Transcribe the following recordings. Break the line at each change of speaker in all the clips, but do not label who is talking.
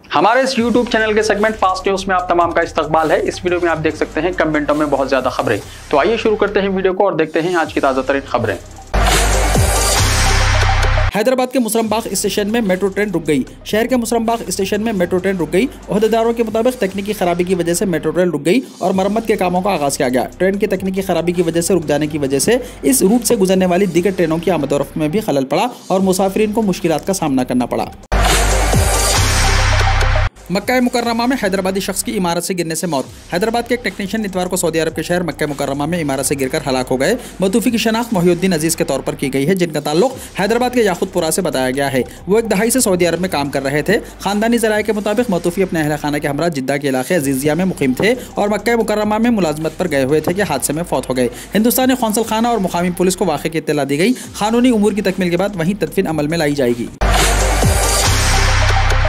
हमारे इस YouTube channel के सेगमेंट फास्ट न्यूज में आप तमाम का इस्तकबाल है। इस वीडियो में आप देख सकते हैं कम मिनटों में बहुत ज्यादा खबरें। तो आइए शुरू करते हैं वीडियो को और देखते हैं आज की ताजा तरीन खबरें।
हैदराबाद के मुसरमबाग स्टेशन में मेट्रो ट्रेन रुक गई। शहर के मुसरमबाग स्टेशन में मेट्रो ट्रेन रुक गई। ओहदेदारों के मुताबिक तकनीकी खराबी की वजह से मेट्रो ट्रेन रुक गई और मरम्मत के कामों का आगाज किया गया। ट्रेन की तकनीकी खराबी की वजह से रुक जाने की वजह से इस रूट से गुजरने वाली दीगर ट्रेनों की आमद और रफ्त में भी खलल पड़ा और मुसाफिरीन को मुश्किलात का सामना करना पड़ा। मक्का मुकर्रमा में हैदराबादी शख्स की इमारत से गिरने से मौत। हैदराबाद के एक टेक्नीशियन इतवार को सऊदी अरब के शहर मक्का मुकर्रमा में इमारत से गिरकर हलाक हो गए। मतूफी की शनाख्त मोहिउद्दीन अजीज के तौर पर की गई है, जिनका ताल्लुक हैदराबाद के याकूतपुरा से बताया गया है। वो एक दहाई से सऊदी अरब में काम कर रहे थे। खानदानी ज़राए के मुताबिक मतूफी अपने अहल खाना के हमरा जिद्दा के इलाके अजीजिया में मुकीम थे और मक्का मुकर्रमा में मुलाजमत पर गए हुए थे कि हादसे में फौत हो गए। हिंदुस्तानी कौंसल खाना और मुकामी पुलिस को वाक़े की इत्तला दी गई। कानूनी उमूर की तकमील के बाद वहीं तदफीन अमल में लाई जाएगी।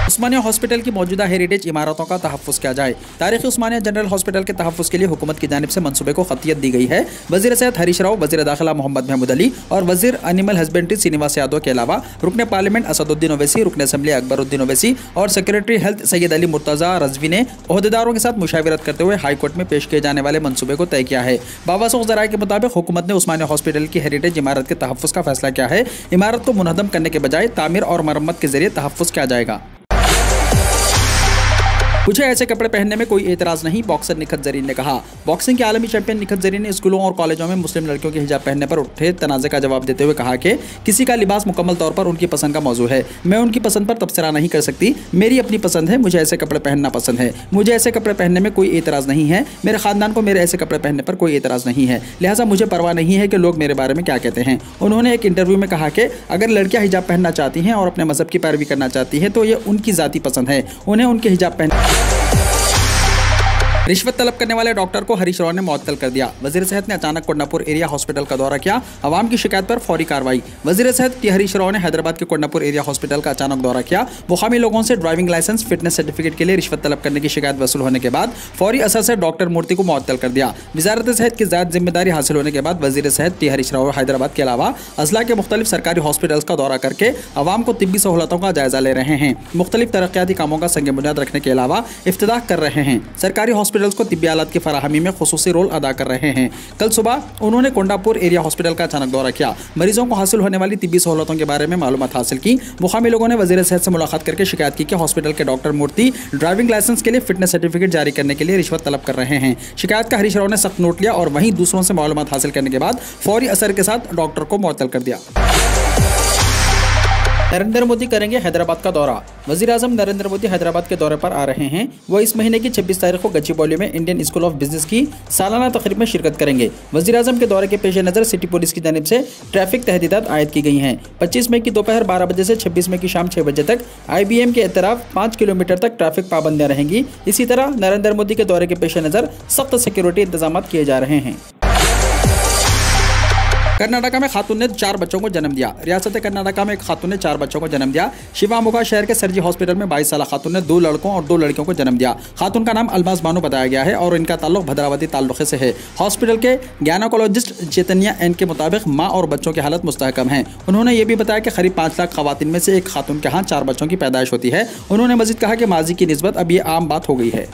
उस्मानिया हॉस्पिटल की मौजूदा हेरिटेज इमारतों का तहफ़्फ़ुज़ किया जाए। तारीख़ी उस्मानिया जनरल हॉस्पिटल के तहफ़्फ़ुज़ के लिए हुकूमत की जानिब से मंसूबे को ख़तियत दी गई है। वज़ीर सेहत हरीश राव, वज़ीर दाखिला मोहम्मद महमूद अली और वज़ीर एनिमल हस्बेंड्री श्रीनिवास यादव के अलावा रुकने पार्लियामेंट असदुद्दीन ओवैसी, रुकने असम्बली अकबरुद्दीन ओवैसी और सेक्रेटरी हेल्थ सैयद अली मुर्तज़ा रज़वी ने ओहदेदारों के साथ मुशावरत करते हुए हाई कोर्ट में पेश किए जाने वाले मंसूबे को तय किया है। बावासोख ज़राए के मुताबिक हुकूमत ने उस्मानिया हॉस्पिटल की हेरिटेज इमारत के तहफ़्फ़ुज़ का फैसला किया है। इमारत को मुनहदम करने के बजाय तामीर और मरम्मत के जरिए तहफ़्फ़ुज़ किया जाएगा। मुझे ऐसे कपड़े पहनने में कोई एतराज़ नहीं, बॉक्सर निखत जरीन ने कहा। बॉक्सिंग के आलमी चैंपियन निखत जरीन ने स्कूलों और कॉलेजों में मुस्लिम लड़कियों के हिजाब पहनने पर उठे तनाज़े का जवाब देते हुए कहा कि किसी का लिबास मुकम्मल तौर पर उनकी पसंद का मौजू है। मैं उनकी पसंद पर तबसरा नहीं कर सकती। मेरी अपनी पसंद है, मुझे ऐसे कपड़े पहनना पसंद है। मुझे ऐसे कपड़े पहनने में कोई एतराज़ नहीं है। मेरे ख़ानदान को मेरे ऐसे कपड़े पहनने पर कोई एतराज़ नहीं है, लिहाजा मुझे परवाह नहीं है कि लोग मेरे बारे में क्या कहते हैं। उन्होंने एक इंटरव्यू में कहा कि अगर लड़कियाँ हिजाब पहनना चाहती हैं और अपने मज़हब की पैरवी करना चाहती हैं तो ये उनकी ज़ाती पसंद है। उन्हें उनके हिजाब पहन रिश्वत तलब करने वाले डॉक्टर को हरीश राव ने मुअत्तल कर दिया। वज़ीर सेहत ने अचानक कोंडापुर एरिया हॉस्पिटल का दौरा किया। अवाम की शिकायत पर फौरी कार्रवाई। वज़ीर सेहत टी हरीश राव ने हैदराबाद के कोंडापुर एरिया हॉस्पिटल का अचानक दौरा किया। मुकामी लोगों से ड्राइविंग लाइसेंस, फिटनेस सर्टिफिकेट के लिए रिश्वत तलब करने की शिकायत वसूल होने के बाद फौरी असर से डॉक्टर मूर्ति को मुअत्तल कर दिया। वज़ारत सेहत की ज़ायद जिम्मेदारी हासिल होने के बाद वज़ीर सेहत टी हरीश राव हैदराबाद के अलावा अजला के मुख्तलिफ सरकारी हॉस्पिटल्स का दौरा करके अवाम को तिब्बी सहूलतों का जायजा ले रहे हैं। मुख्तलिफ तरक्याती कामों का संग बुनियाद रखने के अलावा इफ्तिताह कर रहे हैं। सरकारी हॉस्पिटल्स को तिब्बी आलात की फराहमी में खुसूसी रोल अदा कर रहे हैं। कल सुबह उन्होंने कोंडापुर एरिया हॉस्पिटल का अचानक दौरा किया। मरीजों को हासिल होने वाली तिब्बी सहूलतों के बारे में मालूमात हासिल की। मुकामी लोगों ने वज़ीर सेहत से मुलाकात करके शिकायत की कि हॉस्पिटल के डॉक्टर मूर्ति ड्राइविंग लाइसेंस के लिए फिटनेस सर्टिफिकेट जारी करने के लिए रिश्वत तलब कर रहे हैं। शिकायत का हरीश राव ने सख्त नोट लिया और वहीं दूसरों से मालूमात हासिल करने के बाद फौरी असर के साथ डॉक्टर को मुअत्तल कर दिया। नरेंद्र मोदी करेंगे हैदराबाद का दौरा। वज़ीर आज़म नरेंद्र मोदी हैदराबाद के दौरे पर आ रहे हैं। वो इस महीने की 26 तारीख को गच्चीबौली में इंडियन स्कूल ऑफ बिजनेस की सालाना तकरीब में शिरकत करेंगे। वज़ीर आज़म के दौरे के पेश नज़र सिटी पुलिस की जानिब से ट्रैफिक तहदीदात आयद की गई हैं। 25 मई की दोपहर 12 बजे से 26 मई की शाम 6 बजे तक IBM के इतराफ 5 किलोमीटर तक ट्रैफिक पाबंदियाँ रहेंगी। इसी तरह नरेंद्र मोदी के दौरे के पेश नज़र सख्त सिक्योरिटी इंतजाम किए जा रहे हैं। कर्नाटका में खातून ने 4 बच्चों को जन्म दिया। रियासत कर्नाटका में एक खातून ने 4 बच्चों को जन्म दिया। शिवामोगा शहर के सरजी हॉस्पिटल में 22 साल खातून ने 2 लड़कों और 2 लड़कियों को जन्म दिया। खातून का नाम अलमास बानो बताया गया है और इनका ताल्लुक भद्रावती ताल्लुक़े से है। हॉस्पिटल के गायनोकोलॉजिस्ट चैतन्या एन के मुताबिक माँ और बच्चों की हालत मुस्तहकम है। उन्होंने ये भी बताया कि करीब 5 लाख खवातीन में से एक खातून के यहाँ 4 बच्चों की पैदाइश होती है। उन्होंने मज़ीद कहा कि माजी की निस्बत अब ये आम बात हो गई है।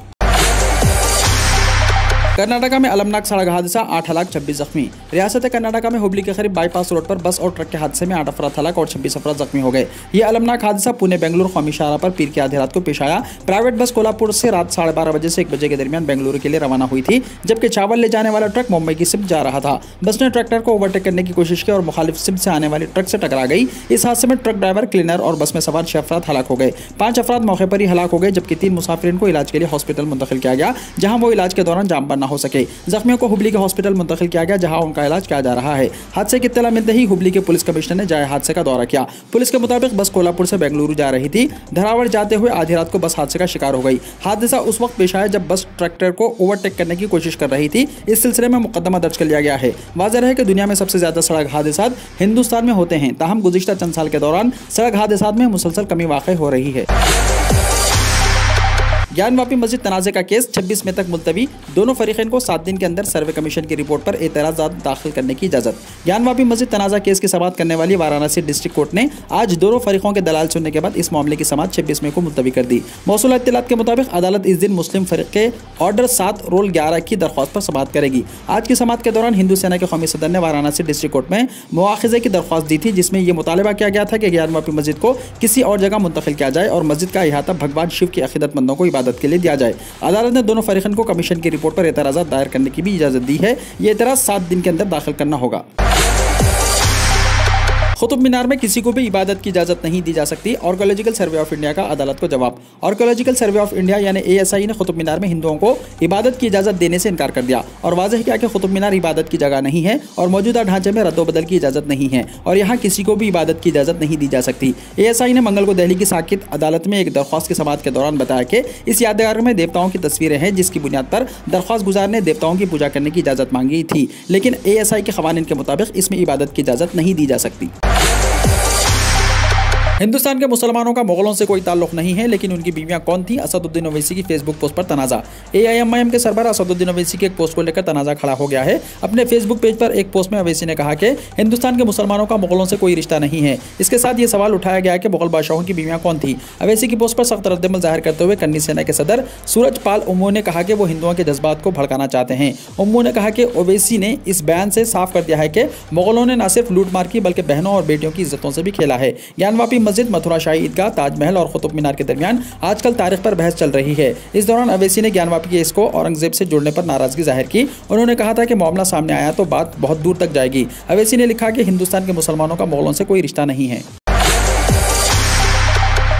कर्नाटका में अलमनाक सड़क हादसा, 8 हलाक 26 जख्मी। रियासत कर्नाटका में हुबली के करीब बाईपास रोड पर बस और ट्रक के हादसे में 8 अफराद हलाक और 26 अफराद जख्मी हो गए। ये अलमनाक हादसा पुणे बेंगलुरु कौमी शाहराह पर पीर की आधी रात को पेश आया। प्राइवेट बस कोल्हापुर से रात 12:30 बजे से 1 बजे के दरमियान बेंगलुरु के लिए रवाना हुई थी, जबकि चावल ले जाने वाला ट्रक मुंबई की सिफ्ट जा रहा था। बस ने ट्रैक्टर को ओवरटेक करने की कोशिश की और मुखालिफ सिफ्ट से आने वाली ट्रक से टकरा गई। इस हादसे में ट्रक ड्राइवर, क्लीनर और बस में सवार 6 अफराद हलाक हो गए। 5 अफराद मौके पर ही हलाक हो गए, जबकि 3 मुसाफिरीन को इलाज के लिए हॉस्पिटल मुंतकिल किया गया, जहां वो इलाज के दौरान जाम पर न हो सके। जख्मियों को हुबली के हॉस्पिटल मुंतकिल किया गया, जहां उनका इलाज किया जा रहा है। हादसे की इत्तला मिलते ही हुबली के पुलिस कमिश्नर ने जाए हादसे का दौरा किया। पुलिस के मुताबिक बस कोल्हापुर से बेंगलुरु जा रही थी। धरावड़ जाते हुए आधी रात को बस हादसे का शिकार हो गई। हादसा उस वक्त पेश आया जब बस ट्रैक्टर को ओवरटेक करने की कोशिश कर रही थी। इस सिलसिले में मुकदमा दर्ज कर लिया गया है। वाज़ेह है कि दुनिया में सबसे ज्यादा सड़क हादसा हिंदुस्तान में होते हैं, ताहम गुज़िश्ता चंद साल के दौरान सड़क हादसा में मुसलसल कमी वाक़ई हो रही है। ज्ञानवापी मस्जिद तनाज़े का केस 26 मई तक मुलतवी, दोनों फरीकैन को 7 दिन के अंदर सर्वे कमीशन की रिपोर्ट पर एतराज़ात दाखिल करने की इजाज़त। ज्ञानवापी मस्जिद तनाज़ा केस की समाअत करने वाली वाराणसी डिस्ट्रिक्ट कोर्ट ने आज दोनों फरीकों के दलाल सुनने के बाद इस मामले की समाअत 26 मई को मुलतवी कर दी। मौसूला इत्तलात के मुताबिक अदालत इस दिन मुस्लिम फरीक के ऑर्डर 7 रोल 11 की दरख्वास्त पर समाअत करेगी। आज की समाअत के दौरान हिंदू सेना के कौमी सदर ने वाराणसी डिस्ट्रिक्ट कोर्ट में मुआखज़े की दरख्वास्त दी थी, जिसमें यह मुतालबा किया गया था कि ज्ञानवापी मस्जिद को किसी और जगह मुंतकिल किया जाए और मस्जिद का अहाता भगवान शिव की अकीदतमंदों को इबादत के लिए दिया जाए। अदालत ने दोनों फरीकैन को कमीशन की रिपोर्ट पर एतराज़ात दायर करने की भी इजाज़त दी है। ये एतराज़ 7 दिन के अंदर दाखिल करना होगा। कुतुब मीनार में किसी को भी इबादत की इजाज़त नहीं दी जा सकती, आर्कियोलॉजिकल सर्वे ऑफ इंडिया का अदालत को जवाब। आर्कियोलॉजिकल सर्वे ऑफ इंडिया यानी ASI ने कुतुब मीनार में हिंदुओं को इबादत की इजाज़त देने से इनकार कर दिया और वाज़ेह किया कि कुतुब मीनार इबादत की जगह नहीं है और मौजूदा ढांचे में रद्दोबदल की इजाज़त नहीं है और यहाँ किसी को भी इबादत की इजाज़त नहीं दी जा सकती। ASI ने मंगल को दिल्ली की साकित अदालत में एक दरख्वास्त की समाअत के दौरान बताया कि इस यादगार में देवताओं की तस्वीरें हैं, जिसकी बुनियाद पर दरख्वास्त गुजार ने देवताओं की पूजा करने की इजाज़त मांगी थी, लेकिन ASI के क़वानीन के मुताबिक इसमें इबादत की इजाज़त नहीं दी जा सकती। हिंदुस्तान के मुसलमानों का मुगलों से कोई ताल्लुक नहीं है, लेकिन उनकी बीवियां कौन थी? असदुद्दीन ओवैसी की फेसबुक पोस्ट पर तनाज़ा। AIMIM के सरबराह असदुद्दीन ओवैसी के एक पोस्ट को लेकर तनाज़ा खड़ा हो गया है। अपने फेसबुक पेज पर एक पोस्ट में ओवैसी ने कहा कि हिंदुस्तान के मुसलमानों का मुगलों से कोई रिश्ता नहीं है। इसके साथ ये सवाल उठाया गया कि मुगल बादशाहों की बीवियां कौन थी। ओवैसी की पोस्ट पर सख्त रद्दअमल जाहिर करते हुए कन्नी सेना के सदर सूरजपाल उम्मू ने कहा कि वो हिंदुओं के जज्बात को भड़काना चाहते हैं। उम्मू ने कहा कि ओवैसी ने इस बयान से साफ कर दिया है कि मुगलों ने न सिर्फ लूटमार की बल्कि बहनों और बेटियों की इज्जतों से भी खेला है। ज्ञानवापी मस्जिद, मथुरा शाही ईदगाह, ताजमहल और कुतुब मीनार के दरमियान आजकल तारीख पर बहस चल रही है। इस दौरान ओवैसी ने ज्ञानवापी केस को औरंगजेब से जुड़ने पर नाराजगी जाहिर की। उन्होंने कहा था कि मामला सामने आया तो बात बहुत दूर तक जाएगी। ओवैसी ने लिखा कि हिंदुस्तान के मुसलमानों का मुगलों से कोई रिश्ता नहीं है।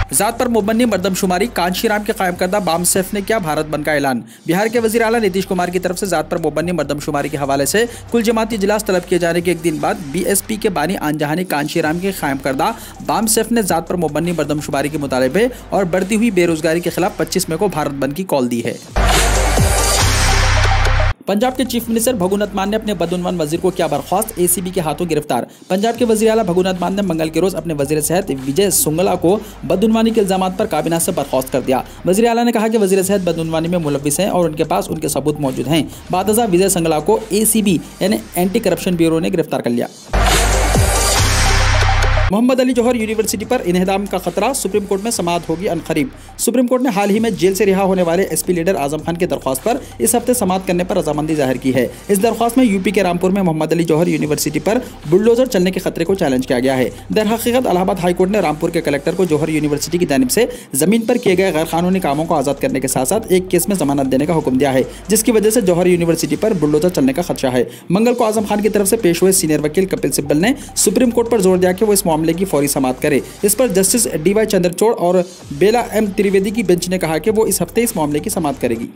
जात पर मुबन्नी मर्दमशुमारी, कांशीराम के कायम करदा बामसेफ ने किया भारत बंद का ऐलान। बिहार के वजीर आला नीतीश कुमार की तरफ से जात पर मुबन्नी मर्दमशुमारी के हवाले से कुल जमाती इजलास तलब किए जाने के एक दिन बाद BSP के बानी आनजहानी कांशीराम के कायम करदा बामसेफ ने जात पर मुबन्नी मर्दमशुमारी के मुतालबे और बढ़ती हुई बेरोजगारी के खिलाफ 25 मई को भारत बंद की कॉल दी है। पंजाब के चीफ मिनिस्टर भगुनाथ मान ने अपने बदउनवान वजीर को किया बर्खास्त, ACB के हाथों गिरफ्तार। पंजाब के वजीर आला भगुनाथ मान ने मंगल के रोज अपने वजीर सेहत विजय सुंगला को बदउनवानी के इल्जामात पर काबीना से बर्खास्त कर दिया। वजीर आला ने कहा कि वजीर सेहत बदउनवानी में मुलव्विस हैं और उनके पास उनके सबूत मौजूद हैं। बादजा विजय सुंगला को ACB यानी एंटी करप्शन ब्यूरो ने गिरफ्तार कर लिया। मोहम्मद अली जौहर यूनिवर्सिटी पर इन्हदाम का खतरा, सुप्रीम कोर्ट में समाअत होगी अनकरीब। सुप्रीम कोर्ट ने हाल ही में जेल से रिहा होने वाले SP लीडर आजम खान की दरख्वास्त पर इस हफ्ते समाअत करने पर रजामंदी जाहिर की है। इस दरख्वास्त में UP के रामपुर में मोहम्मद अली जौहर यूनिवर्सिटी पर बुलडोजर चलने के खतरे को चैलेंज किया गया है। दरहकीकत इलाहाबाद हाईकोर्ट ने रामपुर के कलेक्टर को जौहर यूनिवर्सिटी की जानिब से जमीन पर किए गए गैर कानूनी कामों को आज़ाद करने के साथ साथ एक केस में जमानत देने का हुक्म दिया है, जिसकी वजह से जौहर यूनिवर्सिटी पर बुलडोजर चलने का खदशा है। मंगल को आजम खान की तरफ से पेश हुए सीनियर वकील कपिल सिब्बल ने सुप्रीम कोर्ट पर जोर दिया कि वो इस मामले की फौरी समाअत करे। इस पर जस्टिस DY चंद्रचूड़ और बेला M त्रिवेदी की बेंच ने कहा कि वो इस हफ्ते इस मामले की समाअत करेगी।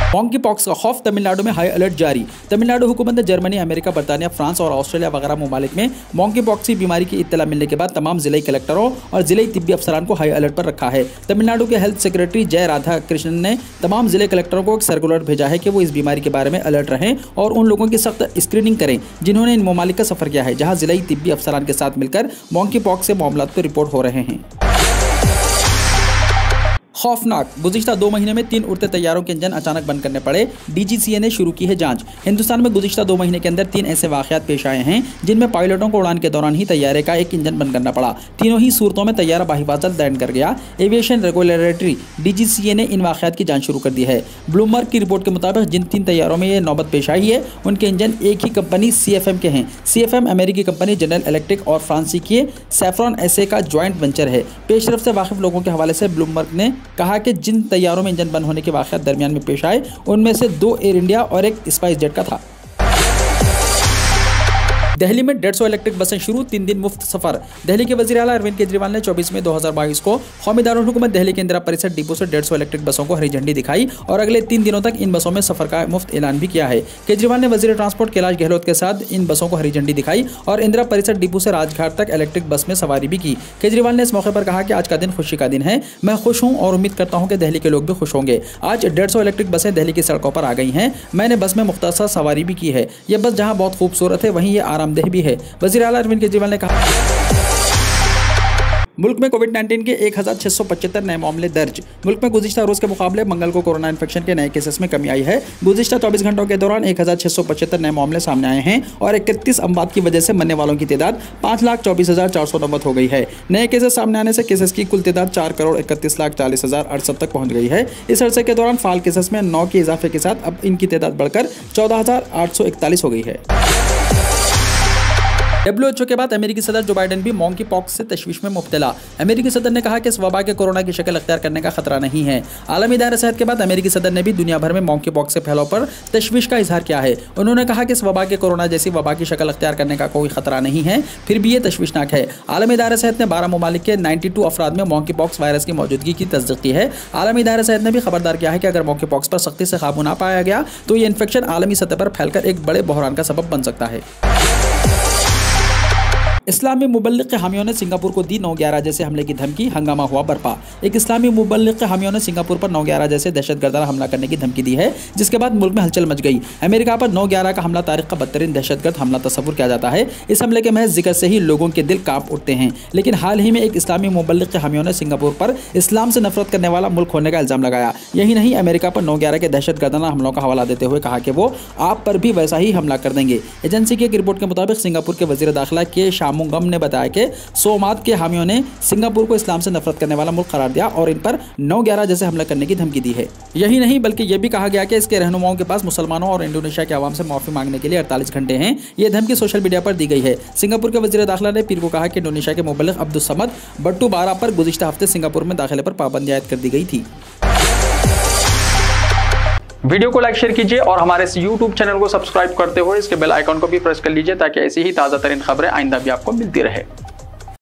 मॉन्की पॉक्स का खौफ, तमिलनाडु में हाई अलर्ट जारी। तमिलनाडु हुकूमत ने जर्मनी, अमेरिका, बरतानिया, फ्रांस और ऑस्ट्रेलिया वगैरह ममालिक में मॉन्की पॉक्स की बीमारी की इत्तला मिलने के बाद तमाम जिले कलेक्टरों और जिले तिब्बी अफसरान को हाई अलर्ट पर रखा है। तमिलनाडु के हेल्थ सेक्रेटरी जय राधा कृष्णन ने तमाम जिले कलेक्टरों को एक सर्कुलर भेजा है कि वो इस बीमारी के बारे में अलर्ट रहें और उन लोगों की सख्त स्क्रीनिंग करें जिन्होंने इन ममालिक का सफर किया है, जहाँ जिले तिब्बी अफसरान के साथ मिलकर मॉन्की पॉक्स से मामलों पर रिपोर्ट हो रहे हैं। खौफनाक, गुज़िश्ता 2 महीने में 3 उड़ते तैयारों के इंजन अचानक बंद करने पड़े। DGCA ने शुरू की है जांच। हिंदुस्तान में गुज़िश्ता 2 महीने के अंदर 3 ऐसे वाक़यात पेश आए हैं जिनमें पायलटों को उड़ान के दौरान ही तैयारे का एक इंजन बंद करना पड़ा। तीनों ही सूरतों में तैयारा बाहिफाजत लैंड कर गया। एविएशन रेगुलेटरी DGCA ने इन वाक़यात की जांच शुरू कर दी है। ब्लूमबर्ग की रिपोर्ट के मुताबिक जिन 3 तैयारों में ये नौबत पेश आई है उनके इंजन एक ही कंपनी CFM के हैं। CFM अमेरिकी कंपनी जनरल इलेक्ट्रिक और फ्रांसीसी सैफ्रॉन SA का ज्वाइंट वेंचर है। पेशरफ से वाकिफ लोगों के हवाले से ब्लूमबर्ग ने कहा कि जिन तैयारों में इंजन बंद होने के वाक़यात दरमियान में पेश आए उनमें से 2 एयर इंडिया और एक स्पाइस जेट का था। दिल्ली में 150 इलेक्ट्रिक बसें शुरू, 3 दिन मुफ्त सफर। दिल्ली के वज़ीर आला अरविंद केजरीवाल ने 24 मई 2022 को कौमी दारुल हुकूमत दिल्ली के इंदिरा परिषद डिपो से 150 इलेक्ट्रिक बसों को हरी झंडी दिखाई और अगले 3 दिनों तक इन बसों में सफर का मुफ्त ऐलान भी किया है। केजरीवाल ने वज़ीर ट्रांसपोर्ट कैलाश गहलोत के साथ इन बसों को हरी झंडी दिखाई और इंदिरा परिषद डिपो से राजघाट तक इलेक्ट्रिक बस में सवारी भी की। केजरीवाल ने इस मौके पर कहा कि आज का दिन खुशी का दिन है। मैं खुश हूँ और उम्मीद करता हूँ कि दिल्ली के लोग भी खुश होंगे। आज 150 इलेक्ट्रिक बसें दिल्ली की सड़कों पर आ गई हैं। मैंने बस में मुख्तसर सवारी भी की है। यह बस जहाँ बहुत खूबसूरत है वहीं ये आरामदेह भी है। वज़ीर आला अरविंद केजरीवाल ने कहा मुल्क में कोविड-19 के 1675 नए मामले दर्ज। मुल्क में गुज़िश्ता रोज़ के मुकाबले मंगल को कोरोना इन्फेक्शन के नए केसेस में कमी आई है। गुज़िश्ता 24 घंटों के दौरान 1675 नए मामले सामने आए हैं और 31 अमवात की वजह से मरने वालों की तादाद 5,24,490 हो गई है। नए केसेस सामने आने से केसेस की कुल तादाद 4,31,40,068 तक पहुंच गई है। इस अरसे के दौरान फाल केसेस में 9 के इजाफे के साथ अब इनकी तादाद बढ़कर 14,841 हो गई है। WHO के बाद अमेरिकी सदर जो बाइडेन भी मॉन्की पॉक्स से तशवीश में मुब्तला। अमेरिकी सदर ने कहा कि इस वबा के कोरोना की शक्ल अख्तियार करने का खतरा नहीं है। आलमी इदारे सेहत के बाद अमेरिकी सदर ने भी दुनिया भर में मॉन्की पॉक्स के फैलाव पर तशवीश का इजहार किया है। उन्होंने कहा कि इस वबा के कोरोना जैसी वबा की शक्ल अख्तियार करने का कोई खतरा नहीं है, फिर भी ये तशवीशनाक है। आलमी इदारे सेहत ने 12 ममालिक के 92 अफराद में मॉन्की पॉक्स वायरस की मौजूदगी की तस्दीक की है। आलमी इदारे सेहत ने भी खबरदार किया है कि अगर मॉन्की पॉक्स पर सख्ती से काबू ना पाया गया तो ये इन्फेक्शन आलमी सतह पर फैलकर एक बड़े बहरान का सबब बन सकता है। इस्लामी मुबल्लिग के हामियों ने सिंगापुर को दी 9/11 जैसे हमले की धमकी, हंगामा हुआ बर्पा। एक इस्लामी मुबल्लिग के हामियों ने सिंगापुर पर 9/11 जैसे दहशतगर्दाना हमला करने की धमकी दी है, जिसके बाद मुल्क में हलचल मच गई। अमेरिका पर 9/11 का हमला तारीख का बदतरीन दहशतगर्द हमला तस्वुर किया जाता है। इस हमले के महज जिक्र से ही लोगों के दिल कांप उठते हैं। लेकिन हाल ही में एक इस्लामी मुबल्लिग के हामियों ने सिंगापुर पर इस्लाम से नफरत करने वाला मुल्क होने का इल्जाम लगाया। यही नहीं, अमेरिका पर 9/11 के दहशतगर्दाना हमलों का हवाला देते हुए कहा कि वो आप पर भी वैसा ही हमला कर देंगे। एजेंसी की एक रिपोर्ट के मुताबिक सिंगापुर के वजीर दाखिला के शामुंगम ने बताया कि सोमात के हामियों ने सिंगापुर को इस्लाम से नफरत करने वाला मुल्क करार दिया और इन पर 9/11 जैसे हमला करने की धमकी दी है। यही नहीं, बल्कि यह भी कहा गया कि इसके रहनुमाओं के पास मुसलमानों और इंडोनेशिया के अवाम से माफी मांगने के लिए 48 घंटे हैं। यह धमकी सोशल मीडिया पर दी गई है। सिंगापुर के वजीर दाखिला ने पीर को कहा कि इंडोनेशिया के मुबल्लिग अब्दुल समद बट्टू बारा पर गुज़िश्ता हफ्ते सिंगापुर में दाखिले पर पाबंदी आयद कर दी गई थी।
वीडियो को लाइक शेयर कीजिए और हमारे इस YouTube चैनल को सब्सक्राइब करते हुए इसके बेल आइकॉन को भी प्रेस कर लीजिए ताकि ऐसी ही ताज़ा तरीन खबरें आइंदा भी आपको मिलती रहे।